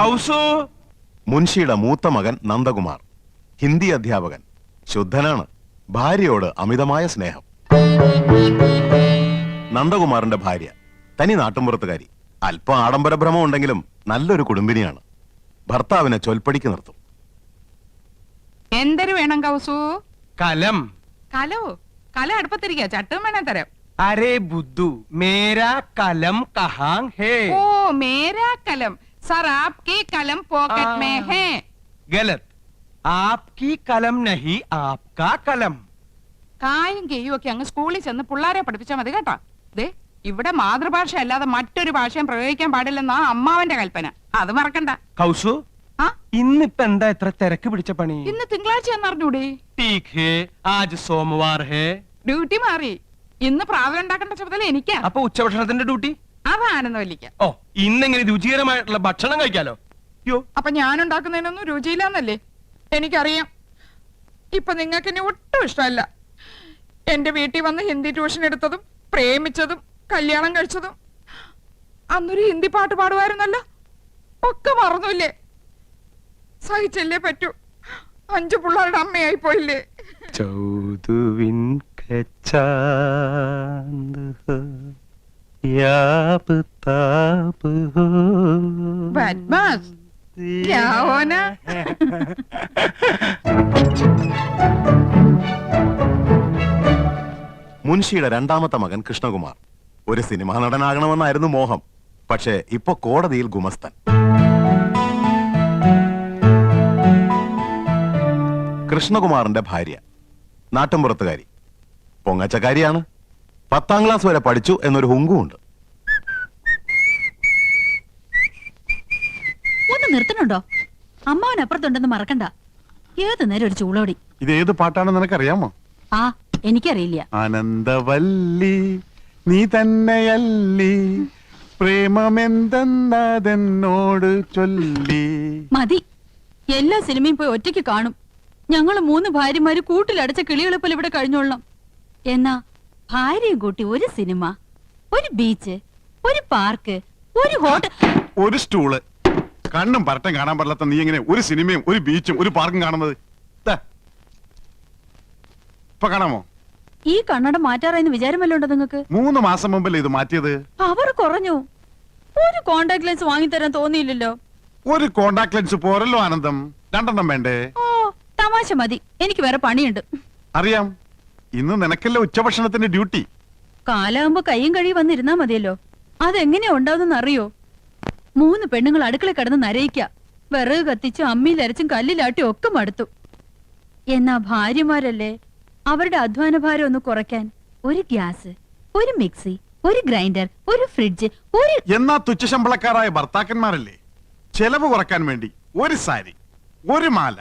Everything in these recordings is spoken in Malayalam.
കൗസു. മുൻഷിയുടെ മൂത്ത മകൻ നന്ദകുമാർ, ഹിന്ദി അധ്യാപകൻ, ശുദ്ധനാണ്, ഭാര്യയോട് അമിതമായ സ്നേഹം. നന്ദകുമാറിന്റെ ഭാര്യ തനി നാട്ടുമ്പുറത്തുകാരി, അല്പം ആഡംബര ഭ്രമം ഉണ്ടെങ്കിലും നല്ലൊരു കുടുംബിനിയാണ്. ഭർത്താവിനെ ചൊൽപ്പടിക്ക് നിർത്തും. എന്തൊരു വേണം കൗസു? കലം. കലോ? കല അടുപ്പത്തിരിക്കുക, ചട്ടും വേണം തരാം. अरे बुद्धू, मेरा कलम कहाँ है? ओ मेरा कलम सर, आपकी कलम पॉकेट में है. गलत. आपकी कलम नहीं, आपका कलम. കായും കെയ്യും ഒക്കെ അങ്ങ് സ്കൂളിൽ ചെന്ന് പിള്ളേരെ പഠിപ്പിച്ചാൽ മതി കേട്ടോ. ദേ, ഇവിടെ മാതൃഭാഷ അല്ലാതെ മറ്റൊരു ഭാഷയും പ്രയോഗിക്കാൻ പാടില്ലെന്നാ അമ്മാവന്റെ കൽപ്പന. അത് മറക്കണ്ട. കൗസു, ഇന്നിപ്പോ എന്താ എത്ര തിരക്ക് പിടിച്ച പണി? ഇന്ന് തിങ്കളാഴ്ച എന്നറിഞ്ഞൂടെ? ठीक है, आज सोमवार है. ഡ്യൂട്ടി മാറി. ഇന്ന് പ്രാവൽ ഉണ്ടാക്കേണ്ട ചുമതല എനിക്കാ. അപ്പൊ ഉച്ചഭക്ഷണത്തിന്റെ ഡ്യൂട്ടി? അതാണെന്ന് വലിക്ക. ഓ, ഇന്നെങ്ങനെ രുചികരമായിട്ടുള്ള ഭക്ഷണം കഴിക്കാലോ. അപ്പൊ ഞാൻ ഉണ്ടാക്കുന്നതിനൊന്നും രുചിയില്ലെന്നല്ലേ എനിക്കറിയാം. ഇപ്പൊ നിങ്ങൾക്ക് എന്നെ ഒട്ടും ഇഷ്ടമല്ല. എന്റെ വീട്ടിൽ വന്ന് ഹിന്ദി ട്യൂഷൻ എടുത്തതും പ്രേമിച്ചതും കല്യാണം കഴിച്ചതും അന്നൊരു ഹിന്ദി പാട്ട് പാടുമായിരുന്നല്ലോ, ഒക്കെ മറന്നില്ലേ? സഹിച്ചല്ലേ പറ്റൂ. 5 പിള്ളേരുടെ അമ്മയായി പോയില്ലേ? ചൗദുവിൻ കച്ചാന്ത് ഹോ യാബ് താബ് ഹോ ബദ്മാസ് ക്യാ ഹോനാ? മുൻഷിയുടെ രണ്ടാമത്തെ മകൻ കൃഷ്ണകുമാർ ഒരു സിനിമാ നടനാകണമെന്നായിരുന്നു മോഹം. പക്ഷേ ഇപ്പൊ കോടതിയിൽ ഗുമസ്തൻ. കൃഷ്ണകുമാറിന്റെ ഭാര്യ നാട്ടുംപുറത്തുകാരി, പൊങ്ങച്ചക്കാരിയാണ്. 10ാം ക്ലാസ് വരെ പഠിച്ചു എന്നൊരു ഹുങ്കുമുണ്ട്. ഒന്ന് നിർത്തണുണ്ടോ? അമ്മാവൻ അപ്പുറത്തുണ്ടെന്ന് മറക്കണ്ട. ഏത് നേരം ഒരു ചൂളോടി. ഇത് ഏത് പാട്ടാണെന്ന് നിനക്കറിയാമോ? ആ, എനിക്കറിയില്ല. ആനന്ദവല്ലി നീ തന്നെയല്ലി, പ്രേമമെന്തെന്നതെന്നോട് ചൊല്ലി. മതി, എല്ലാ സിനിമയും പോയി ഒറ്റയ്ക്ക് കാണും. ഞങ്ങള് 3 ഭാര്യമാര് കൂട്ടിലടച്ച കിളികളെ പോലെ ഇവിടെ കഴിഞ്ഞോളണം. എന്നാ ഭാര്യയും കൂട്ടി ഒരു സിനിമ, ഒരു ബീച്ച്, ഒരു പാർക്ക്, ഒരു ഹോട്ടൽ, ഒരു സ്റ്റൂള്. കണ്ണും പരട്ടം കാണാൻ പാടില്ലാത്ത നീ എങ്ങനെ ഒരു സിനിമയും ഒരു ബീച്ചും ഒരു പാർക്കും കാണുന്നത്? ഇപ്പൊ കാണാമോ? ഈ കണ്ണട മാറ്റാറായെന്ന് വിചാരമല്ലോ ഉണ്ടോ നിങ്ങൾക്ക്? 3 മാസം മുമ്പല്ലേ ഇത് മാറ്റിയത്? അവർ കുറഞ്ഞു. ഒരു കോണ്ടാക്ട് ലെൻസ് വാങ്ങിത്തരാൻ തോന്നിയില്ലല്ലോ. ഒരു കോണ്ടാക്ട് ലെൻസ് പോരല്ലോ ആനന്ദം, 2 വേണ്ടേ? ഓ, തമാശ മതി, എനിക്ക് വേറെ പണിയുണ്ട്. അറിയാം, ഇന്ന് നിനക്കല്ലേ ഉച്ചഭക്ഷണത്തിന്റെ ഡ്യൂട്ടി. കാലാകുമ്പോ കയ്യും കഴിയും വന്നിരുന്നാ മതിയല്ലോ. അതെങ്ങനെയാ ഉണ്ടാവുന്ന അറിയോ? 3 പെണ്ണുങ്ങൾ അടുക്കള കിടന്ന് നരയിക്ക, വിറക് കത്തിച്ചും അമ്മിയിലരച്ചും കല്ലിലാട്ടിയും ഒക്കെ മടുത്തു. എന്നാ ഭാര്യമാരല്ലേ, അവരുടെ അധ്വാന ഭാരം ഒന്ന് കുറയ്ക്കാൻ ഒരു ഗ്യാസ്, ഒരു മിക്സി, ഒരു ഗ്രൈൻഡർ, ഒരു ഫ്രിഡ്ജ്, ഒരു എന്നാ തുച്ഛശമ്പളക്കാരായ ഭർത്താക്കന്മാരല്ലേ ചെലവ് കുറയ്ക്കാൻ വേണ്ടി ഒരു സാരി, ഒരു മാല,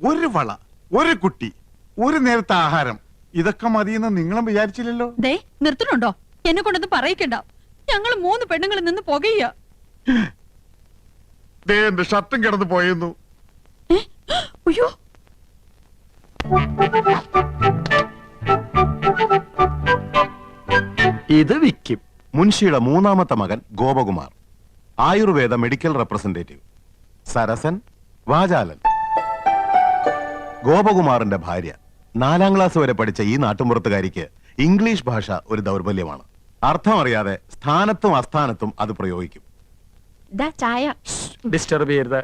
ഒരു വള, ഒരു കുട്ടി, ഒരു നേരത്തെ ആഹാരം, ഇതൊക്കെ മതിയെന്ന് നിങ്ങളും വിചാരിച്ചില്ലല്ലോ. ദേ, നിർത്തണുണ്ടോ? എന്നെ കൊണ്ടൊന്നും പറയിക്കണ്ട. ഞങ്ങൾ 3 പെണ്ണുങ്ങളിൽ നിന്ന് പുകയ്യ. എന്റെ ഷർട്ടും കിടന്നു പോയെന്നു. അയ്യോ, ഇത് വിക്കും. മുൻഷിയുടെ 3ാമത്തെ മകൻ ഗോപകുമാർ, ആയുർവേദ മെഡിക്കൽ റെപ്രസെന്റേറ്റീവ്, സരസൻ, വാചാലൻ. ഗോപകുമാറിന്റെ ഭാര്യ 4ാം ക്ലാസ് വരെ പഠിച്ച ഈ നാട്ടുമ്പുറത്തുകാരിക്ക് ഇംഗ്ലീഷ് ഭാഷ ഒരു ദൗർബല്യമാണ്. അർത്ഥമറിയാതെ സ്ഥാനത്തും അസ്ഥാനത്തും അത് പ്രയോഗിക്കും. ഡിസ്റ്റർബ് ചെയ്യരുത്.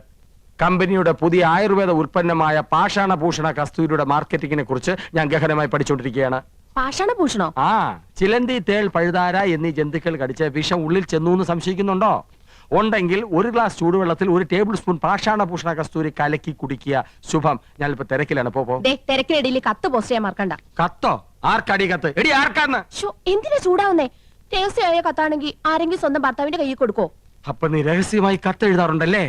കമ്പനിയുടെ പുതിയ ആയുർവേദ ഉൽപ്പന്നമായ പാഷാണഭൂഷണ കസ്തൂരിയുടെ മാർക്കറ്റിംഗിനെ കുറിച്ച് ഞാൻ ഗഹനമായി പഠിച്ചുകൊണ്ടിരിക്കുകയാണ്. പാഷാണഭൂഷണോ? ആ, ചിലന്തി, തേൾ, പഴുതാര എന്നീ ജന്തുക്കൾ കടിച്ച വിഷം ഉള്ളിൽ ചെന്നു എന്ന് സംശയിക്കുന്നുണ്ടോ? ഉണ്ടെങ്കിൽ 1 ഗ്ലാസ് ചൂടുവെള്ളത്തിൽ 1 ടേബിൾ സ്പൂൺ പാഷാണഭൂഷണ കസ്തൂരി കലക്കി കുടിക്കുക. ശുഭം. ഞാനിപ്പോ തിരക്കിലാണ്. തിരക്കിനിടയിൽ കത്ത് പോസ്റ്റ് ചെയ്യാൻ മറക്കണ്ട. കത്തോ? ആർക്കടി കത്ത്? എടി, ആർക്കാന്ന്? എന്തിനാ ചൂടാവുന്നേ? രഹസ്യമായ കത്താണെങ്കിൽ ആരെങ്കിലും സ്വന്തം ഭർത്താവിന്റെ കയ്യിൽ കൊടുക്കോ? അപ്പൊ നീ രഹസ്യമായി കത്ത് എഴുതാറുണ്ടല്ലേ?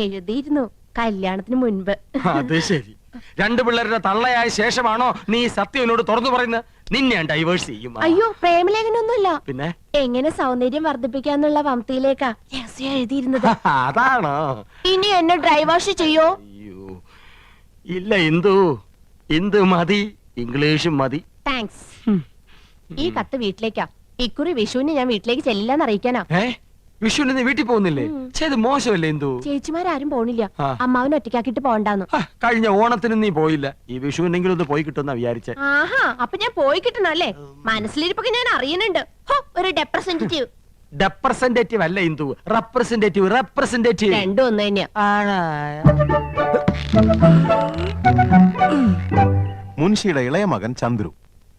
എഴുതിയിരുന്നു, കല്യാണത്തിന് മുൻപ്. അത് ശരി. 2 പിള്ളേരുടെ തള്ളയായ ശേഷമാണോ നീ സത്യം എന്നോട് തുറന്നു പറയുന്നത്? നിന്നെ ഞാൻ ഡൈവേഴ്സ് ചെയ്യും. അയ്യോ, പ്രേമലേഖനൊന്നുമില്ല. പിന്നെ എങ്ങനെ സൗന്ദര്യം വർദ്ധിപ്പിക്കാന്നുള്ള വംതിയിലേക്കാ രഹസ്യം എഴുതിയിരുന്നത്. അതാണോ? ഇനി എന്നെ ഡ്രൈവേഴ്സ് ചെയ്യോ? അയ്യോ ഇല്ല, ഇന്ദു മതി, ഇംഗ്ലീഷും മതി. താങ്ക്സ്. ഈ കത്ത് വീട്ടിലേക്കാ. ഇക്കുറി വിഷുവിന് ഞാൻ വീട്ടിലേക്ക് ചെല്ലില്ലെന്ന് അറിയിക്കാനാ. വിഷുവിന് നീ വീട്ടിൽ പോകുന്നില്ലേ? ചെയ്ത് മോശമല്ലേ എന്തു? ചേച്ചിമാരും പോണില്ല, ആ. അമ്മാവനെ ഒറ്റയ്ക്കാക്കിട്ട് പോണ്ടാന്ന്. കഴിഞ്ഞ ഓണത്തിന് നീ പോയില്ല, ഈ വിഷുവിനെങ്കിലും ഒന്ന് പോയി കിട്ടുന്ന വിചാരിച്ചേ. ആഹാ, അപ്പൊ ഞാൻ പോയി കിട്ടണല്ലേ? മനസ്സിലിരിപ്പൊക്കെ ഞാൻ അറിയുന്നുണ്ട്. ഹോ, ഒരു റെപ്രസെന്റേറ്റീവ്. റെപ്രസെന്റേറ്റീവ് അല്ല ഇന്ദു, റെപ്രസെന്റേറ്റീവ്. റെപ്രസെന്റേറ്റീവ് രണ്ടും ഒന്ന് തന്നെയാ. മുൻഷിയുടെ ഇളയ മകൻ ചന്ദ്രു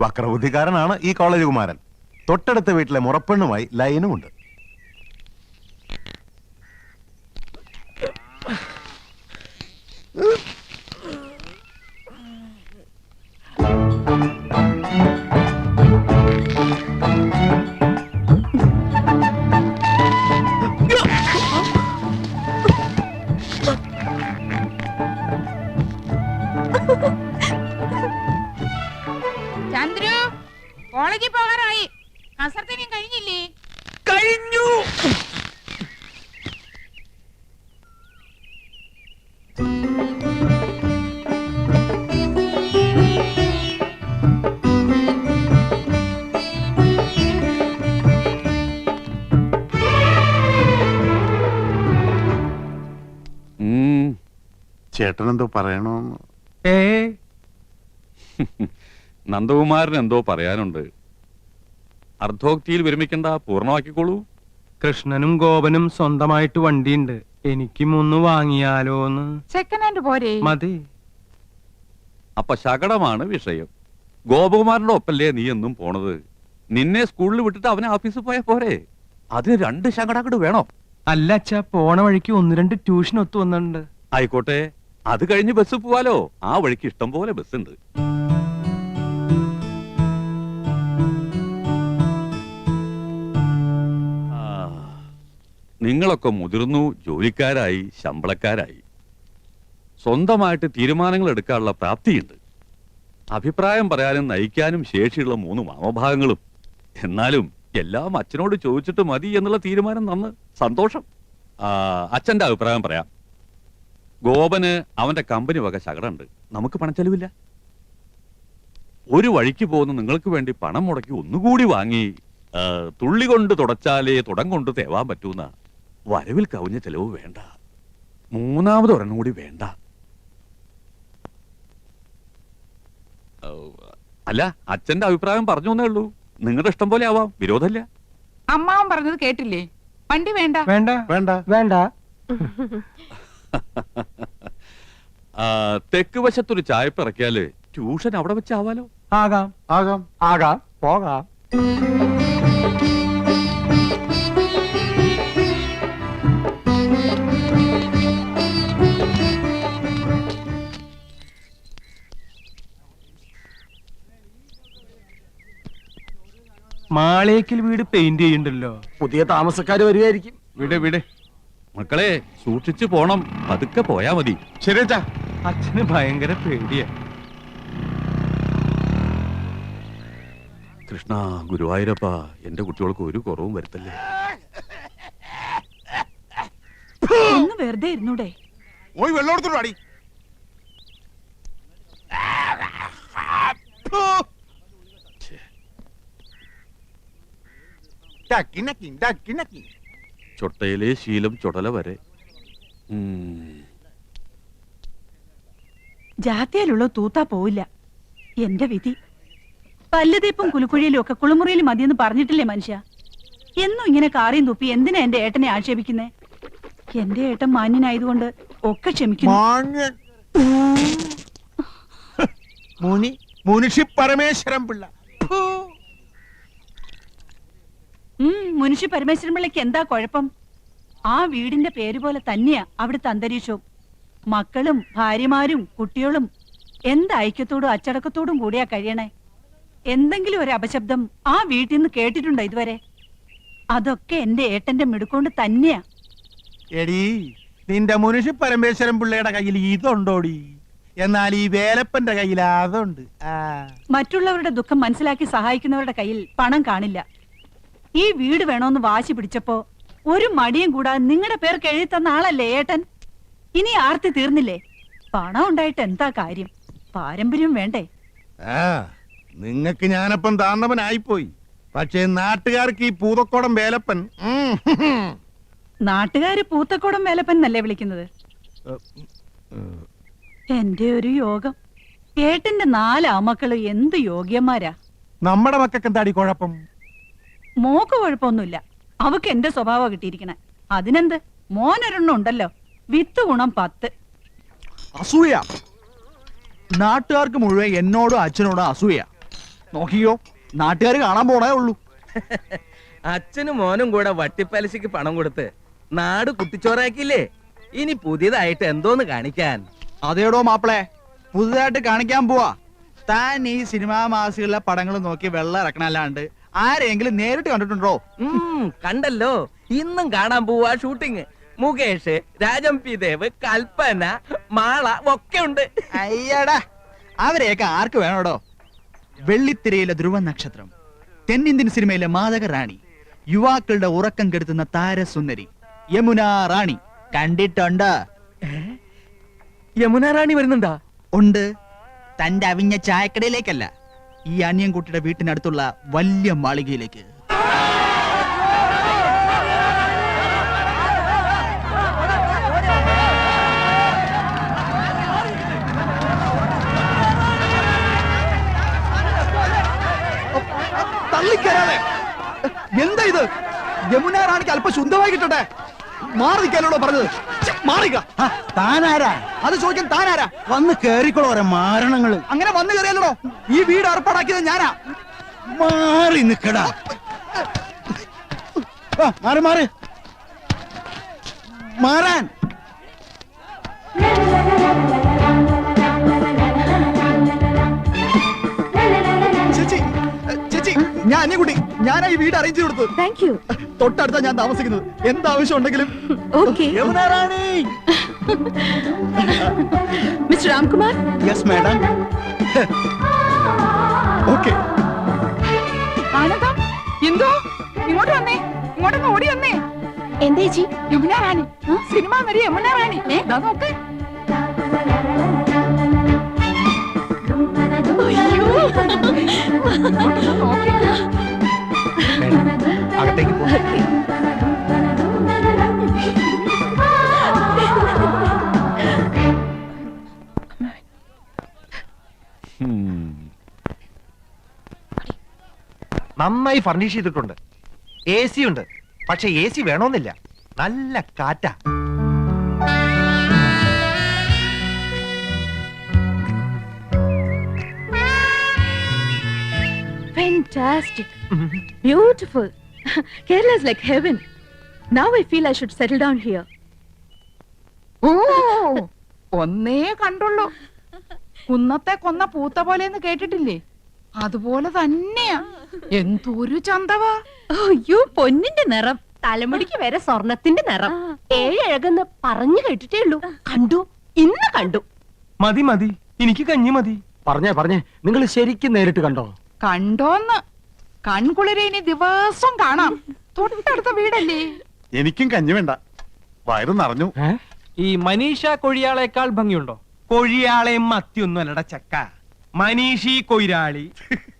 വക്രബുദ്ധിക്കാരനാണ്. ഈ കോളേജ് കുമാരൻ. തൊട്ടടുത്ത വീട്ടിലെ മുറപ്പെണ്ണുമായി ലൈനുമുണ്ട്. ചന്ദ്രു, കോളേജിൽ പോകാറായി. കസർത്തിനും കഴിഞ്ഞില്ലേ? കഴിഞ്ഞു. ചേട്ടനെന്തോ പറയണോന്ന്. നന്ദകുമാരൻ എന്തോ പറയാനുണ്ട്. അർദ്ധോക്തിയിൽ വിരമിക്കണ്ട, പൂർണ്ണമാക്കിക്കോളൂ. കൃഷ്ണനും ഗോപനും സ്വന്തമായിട്ട് വണ്ടിയുണ്ട്. എനിക്കും ഒന്ന് വാങ്ങിയാലോന്ന്. സെക്കൻഡ് ഹാൻഡ് പോരെ? മതി. അപ്പൊ ശകടമാണ് വിഷയം. ഗോപകുമാരന്റെ ഒപ്പല്ലേ നീ എന്നും പോണത്? നിന്നെ സ്കൂളിൽ വിട്ടിട്ട് അവനെ ഓഫീസിൽ പോയാ പോരെ? അതിന് 2 ശകടങ്ങട് വേണോ? അല്ല അച്ഛാ, പോണ വഴിക്ക് 1-2 ട്യൂഷൻ ഒത്തു വന്നിട്ടുണ്ട്. ആയിക്കോട്ടെ, അത് കഴിഞ്ഞ് ബസ് പോവാലോ. ആ വഴിക്ക് ഇഷ്ടം പോലെ ബസ് ഉണ്ട്. നിങ്ങളൊക്കെ മുതിർന്നു, ജോലിക്കാരായി, ശമ്പളക്കാരായി, സ്വന്തമായിട്ട് തീരുമാനങ്ങൾ എടുക്കാനുള്ള പ്രാപ്തിയുണ്ട്. അഭിപ്രായം പറയാനും നയിക്കാനും ശേഷിയുള്ള 3 മാമഭാഗങ്ങളും. എന്നാലും എല്ലാം അച്ഛനോട് ചോദിച്ചിട്ട് മതി എന്നുള്ള തീരുമാനം നന്ന് സന്തോഷം. അച്ഛന്റെ അഭിപ്രായം പറയാം. ഗോപന് അവന്റെ കമ്പനി വക ശകടമുണ്ട്. നമുക്ക് പണച്ചെലവില്ല. ഒരു വഴിക്ക് പോകുന്ന നിങ്ങൾക്ക് വേണ്ടി പണം മുടക്കി ഒന്നുകൂടി വാങ്ങി തുള്ളി കൊണ്ട് തുടച്ചാലേ തുടം കൊണ്ട് തേവാൻ പറ്റൂന്ന വരവിൽ കവിഞ്ഞ ചെലവ് വേണ്ട. 3ാമത് ഒരെണ്ണം കൂടി വേണ്ട. അല്ല, അച്ഛന്റെ അഭിപ്രായം പറഞ്ഞു എന്നേ ഉള്ളൂ. നിങ്ങളുടെ ഇഷ്ടം പോലെ ആവാം, വിരോധമില്ല. അമ്മാവൻ പറഞ്ഞത് കേട്ടില്ലേ? വണ്ടി വേണ്ട. വേണ്ട വേണ്ട വേണ്ട. തെക്ക് വശത്തൊരു ചായപ്പ് ഇറക്കിയാല് ട്യൂഷൻ അവിടെ വെച്ചാവാലോ. ആകാം. ആകാം. ആകാം, പോകാം. മാളേക്കിൽ വീട് പെയിന്റ് ചെയ്യണ്ടല്ലോ. പുതിയ താമസക്കാര് വരുമായിരിക്കും. വിട്. മക്കളെ, സൂക്ഷിച്ചു പോണം. പതുക്കെ പോയാ മതി. ശരി അച്ഛാ. അച്ഛന് ഭയങ്കര പേടിയാ. കൃഷ്ണ ഗുരുവായൂരപ്പ, എന്റെ കുട്ടികൾക്ക് ഒരു കുറവും വരുത്തല്ലേ. ഒന്ന് വെറുതെ ഇരുന്നൂടെ? പോയി വെള്ളം എടുത്തോളൂ അടി. ചൊട്ടയിലെ ശീലം ചുടല വരെ. ജാത്തിയിലുള്ള തൂത്താ പോവില്ല. എന്റെ വിധി. പല്ലുതീപ്പും കുലുക്കുഴിയിലും ഒക്കെ കുളിമുറിയിൽ മതിയെന്ന് പറഞ്ഞിട്ടില്ലേ മനുഷ്യ? എന്നും ഇങ്ങനെ കാറിയും തുപ്പി എന്തിനാ എന്റെ ഏട്ടനെ ആക്ഷേപിക്കുന്നേ? എന്റെ ഏട്ടൻ മാന്യനായതുകൊണ്ട് ഒക്കെ ക്ഷമിക്കുന്നു. മുനിഷി പരമേശ്വരൻ പിള്ള. മുനിഷി പരമേശ്വരൻ പിള്ളയ്ക്ക് എന്താ കുഴപ്പം? ആ വീടിന്റെ പേര് പോലെ തന്നെയാ അവിടുത്തെ അന്തരീക്ഷവും. മക്കളും ഭാര്യമാരും കുട്ടികളും എന്ത് ഐക്യത്തോടും അച്ചടക്കത്തോടും കൂടിയാ കഴിയണേ. എന്തെങ്കിലും ഒരു അപശബ്ദം ആ വീട്ടിൽ നിന്ന് കേട്ടിട്ടുണ്ടോ ഇതുവരെ? അതൊക്കെ എന്റെ ഏട്ടന്റെ മിടുക്കൊണ്ട് തന്നെയാ. എടീ, നിന്റെ മുനിഷി പരമേശ്വരൻ പിള്ളയുടെ കയ്യിൽ ഇതുണ്ടോടി? എന്നാൽ ഈ വേലപ്പന്റെ കയ്യിൽ അതുണ്ട്. മറ്റുള്ളവരുടെ ദുഃഖം മനസ്സിലാക്കി സഹായിക്കുന്നവരുടെ കയ്യിൽ പണം കാണില്ല. ഈ വീട് വേണോന്ന് വാശി പിടിച്ചപ്പോ ഒരു മടിയും കൂടാതെ നിങ്ങളുടെ പേർക്ക് എഴുതി തന്ന ആളല്ലേ ഏട്ടൻ? ഇനി ആർത്തി തീർന്നില്ലേ? പണം ഉണ്ടായിട്ട് എന്താ കാര്യം? പാരമ്പര്യം വേണ്ടേ? നിങ്ങക്ക് ഞാനപ്പം താന്നവനായിപ്പോയി. പക്ഷേ നാട്ടുകാർക്ക് ഈ പൂതക്കോടം വേലപ്പൻ നാട്ടുകാര് പൂത്തക്കോടം വേലപ്പൻ എന്നല്ലേ വിളിക്കുന്നത്? എന്റെ ഒരു യോഗം. ഏട്ടന്റെ 4 ആമക്കള് എന്ത് യോഗ്യന്മാരാ. നമ്മുടെ മക്കൾക്ക് എന്താടി കുഴപ്പം? മോക്ക് കുഴപ്പമൊന്നുമില്ല. അവക്ക് എന്റെ സ്വഭാവം കിട്ടിയിരിക്കണേ. അതിനെന്ത്, മോനൊരെണ്ണം ഉണ്ടല്ലോ, വിത്ത് ഗുണം 10. അസൂയ. നാട്ടുകാർക്ക് മുഴുവൻ എന്നോടും അച്ഛനോടും അസൂയ. നോക്കിയോ, നാട്ടുകാർ കാണാൻ പോണേ ഉള്ളൂ. അച്ഛനും മോനും കൂടെ വട്ടിപ്പലിശക്ക് പണം കൊടുത്ത് നാട് കുട്ടിച്ചോറാക്കിയില്ലേ? ഇനി പുതിയതായിട്ട് എന്തോന്ന് കാണിക്കാൻ? അതേടോ മാപ്പിളെ, പുതുതായിട്ട് കാണിക്കാൻ പോവാ. താൻ ഈ സിനിമാ മാസികളിലെ പടങ്ങൾ നോക്കി വെള്ളം ഇറക്കണല്ലാണ്ട് ആരെങ്കിലും നേരിട്ട് കണ്ടിട്ടുണ്ടോ? കണ്ടല്ലോ, ഇന്നും കാണാൻ പോവാ ഷൂട്ടിങ്. മുകേഷ്, രാജം പി ദേവ്, കൽപ്പന, മാള ഒക്കെ ഉണ്ട്. അയ്യടാ, അവരെയൊക്കെ ആർക്ക് വേണോടോ? വെള്ളിത്തിരയിലെ ധ്രുവ നക്ഷത്രം, തെന്നിന്ത്യൻ സിനിമയിലെ മാതക റാണി, യുവാക്കളുടെ ഉറക്കം കെടുത്തുന്ന താരസുന്ദരി യമുന റാണി കണ്ടിട്ടുണ്ട്? യമുന റാണി വരുന്നുണ്ടാ? ഉണ്ട്. തന്റെ അവിഞ്ഞ ചായക്കടയിലേക്കല്ല, ഈ അനിയൻകുട്ടിയുടെ വീട്ടിനടുത്തുള്ള വലിയ മാളികയിലേക്ക്. തള്ളിക്കരാതെ. എന്താ ഇത്? യമുന റാണിക്ക് അല്പം ശുദ്ധമായി കിട്ടട്ടെ. മാറി നിൽക്കാനോടോ പറഞ്ഞത്? മാറിക്ക. താനാരാ? അത് ചോദിക്കാൻ താനാരാ? വന്ന് കേറിക്കോളോ മാരണങ്ങള്. അങ്ങനെ വന്ന് കയറിയല്ലോ. ഈ വീട് ഏർപ്പാടാക്കിയത് ഞാനാ. മാറി നിക്കടാ. മാറി മാറി മാറാൻ. ചേച്ചി, ചേച്ചി, ഞാൻ അനിയൻകുട്ടി. ഞാനാ ഈ വീട് അറേഞ്ച് കൊടുത്തു. Thank you. തൊട്ടടുത്താ ഞാൻ താമസിക്കുന്നത്. എന്താവശ്യം ഉണ്ടെങ്കിലും. Okay. Yamuna Rani. Mister Ramkumar. Yes madam. Okay. ആനന്ദം, എന്തോ? ഇങ്ങോട്ട് വന്നേ, ഇങ്ങോട്ടൊന്ന് ഓടി വന്നേ. എന്താ ചേച്ചി? യമുന റാണി, സിനിമ നടി യമുന റാണി. ദാ നോക്ക്. അയ്യോ. ഇങ്ങോട്ടൊന്ന് നോക്ക്. അകത്തേക്ക് പോ. നന്നായി ഫർണിഷ് ചെയ്തിട്ടുണ്ട്. AC ഉണ്ട്, പക്ഷെ AC വേണമെന്നില്ല. നല്ല കാറ്റാ. Fantastic. Beautiful. Kerala is like heaven. Now I feel I should settle down here. ഓ, ഒന്നേ കണ്ടുള്ളൂ. കുന്നത്തെ കൊന്ന പൂത്ത പോലെന്ന് കേട്ടിട്ടില്ലേ? അതുപോലെ തന്നെയാ. എന്തൊരു ചന്തവാ. അയ്യോ, പൊന്നിന്റെ നിറം. തലമുടിക്ക് വരെ സ്വർണത്തിന്റെ നിറം. 7 അഴകെന്ന് പറഞ്ഞു കേട്ടിട്ടേ ഉള്ളൂ. കണ്ടു, ഇന്ന് കണ്ടു. മതി മതി, എനിക്ക് കഞ്ഞി മതി. പറഞ്ഞേ നിങ്ങൾ ശരിക്കും നേരിട്ട് കണ്ടോ? കണ്ടോന്ന്? കൺകുളിരെ ഇനി ദിവസം കാണാം. തൊട്ടടുത്ത വീടല്ലേ? എനിക്കും കഞ്ഞി വേണ്ട, വയറ് നിറഞ്ഞു. ഈ മനീഷ കൊഴിയാളേക്കാൾ ഭംഗിയുണ്ടോ? കൊഴിയാളെയും മത്തിയൊന്നും അല്ലട ചക്ക. മനീഷി കൊയിരാളി,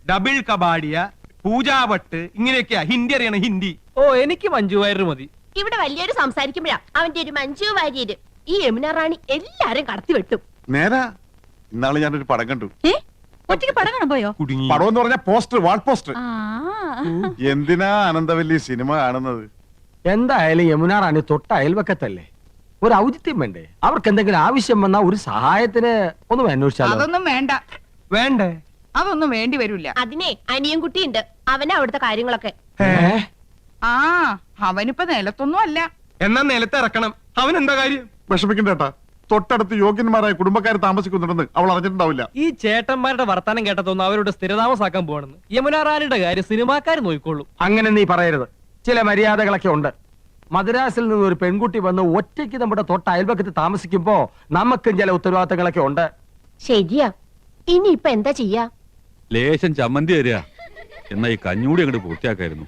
ഡബിൾ കബാഡിയ, പൂജാവട്ട്, ഇങ്ങനെയൊക്കെയാ ഹിന്ദി അറിയണ ഹിന്ദി. ഓ, എനിക്ക് മഞ്ജു വാര്യർ മതി. ഇവിടെ വലിയൊരു സംസാരിക്കുമ്പോഴാ അവന്റെ ഒരു മഞ്ജു വാര്യര്. ഈ യമുന റാണി എല്ലാരും കടത്തി വെട്ടും. നേരാ, ഇന്നാള് ഞാനൊരു പടം കണ്ടു. ഒറ്റയ്ക്ക് പടം കാണാൻ പോയോ? കുടുങ്ങി. പടം എന്ന് പറഞ്ഞ പോസ്റ്റർ, വാൾ പോസ്റ്റർ. ആ. എന്തിനാ അനന്തവല്ലി സിനിമ കാണുന്നത്? എന്തായാലും യമുന റാണി തൊട്ട അയൽവക്കത്തല്ലേ, ഒരു ഔചിത്യം വേണ്ടേ? അവർക്ക് എന്തെങ്കിലും ആവശ്യം വന്നാ ഒരു സഹായത്തിന് ഒന്നും അന്വേഷിച്ചാലോ? അതൊന്നും വേണ്ട. വേണ്ടേ? അതൊന്നും വേണ്ടി വരില്ല. അതിനെ അനിയൻകുട്ടി ഉണ്ട്, അവനാ അവിടുത്തെ കാര്യങ്ങളൊക്കെ. ആ, അവനിപ്പോ നിലത്തൊന്നും അല്ല. എന്നാ നിലത്ത് ഇറക്കണം. അവൻ എന്താ കാര്യം? വിഷമിക്കണ്ടേട്ടാ, തൊട്ടടുത്ത് യോഗ്യന്മാരായ കുടുംബക്കാർ താമസിക്കുന്നുണ്ടെന്ന് അവൾ അറിഞ്ഞിട്ടുണ്ടാവില്ല. ഈ ചേട്ടന്മാരുടെ വർത്താനം കേട്ടതൊന്നും അവരുടെ സ്ഥിരതാമസാക്കാൻ പോവാണെന്ന്. യമുന റാണിയുടെ കാര്യം സിനിമാക്കാർ നോക്കിക്കോളൂ. അങ്ങനെ നീ പറയരുത്. ചില മര്യാദകളൊക്കെ ഉണ്ട്. മദ്രാസിൽ നിന്ന് ഒരു പെൺകുട്ടി വന്ന് ഒറ്റയ്ക്ക് നമ്മുടെ തൊട്ട അയൽവക്കത്ത് താമസിക്കുമ്പോ നമുക്കും ചില ഉത്തരവാദിത്തങ്ങളൊക്കെ ഉണ്ട്. ശരിയാ. ഇനി ഇപ്പൊ എന്താ ചെയ്യാ? ലേശം ചമ്മന്തി തരിക. എന്നാ ഈ കഞ്ഞൂടി അങ്ങോട്ട് പൂർത്തിയാക്കായിരുന്നു.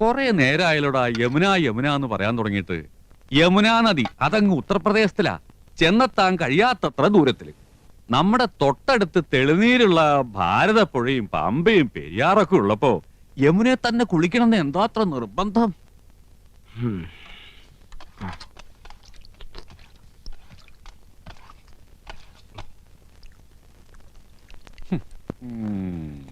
കൊറേ നേരമായാലോടാ യമുന യമുന എന്ന് പറയാൻ തുടങ്ങിയിട്ട്. യമുനാ നദി അതങ്ങ് ഉത്തർപ്രദേശത്തിലാ, ചെന്നെത്താൻ കഴിയാത്തത്ര ദൂരത്തില്. നമ്മുടെ തൊട്ടടുത്ത് തെളിനീരുള്ള ഭാരതപ്പുഴയും പമ്പയും പെരിയാറൊക്കെ ഉള്ളപ്പോ യമുനെ തന്നെ കുളിക്കണമെന്ന് എന്താ അത്ര നിർബന്ധം? ഉം.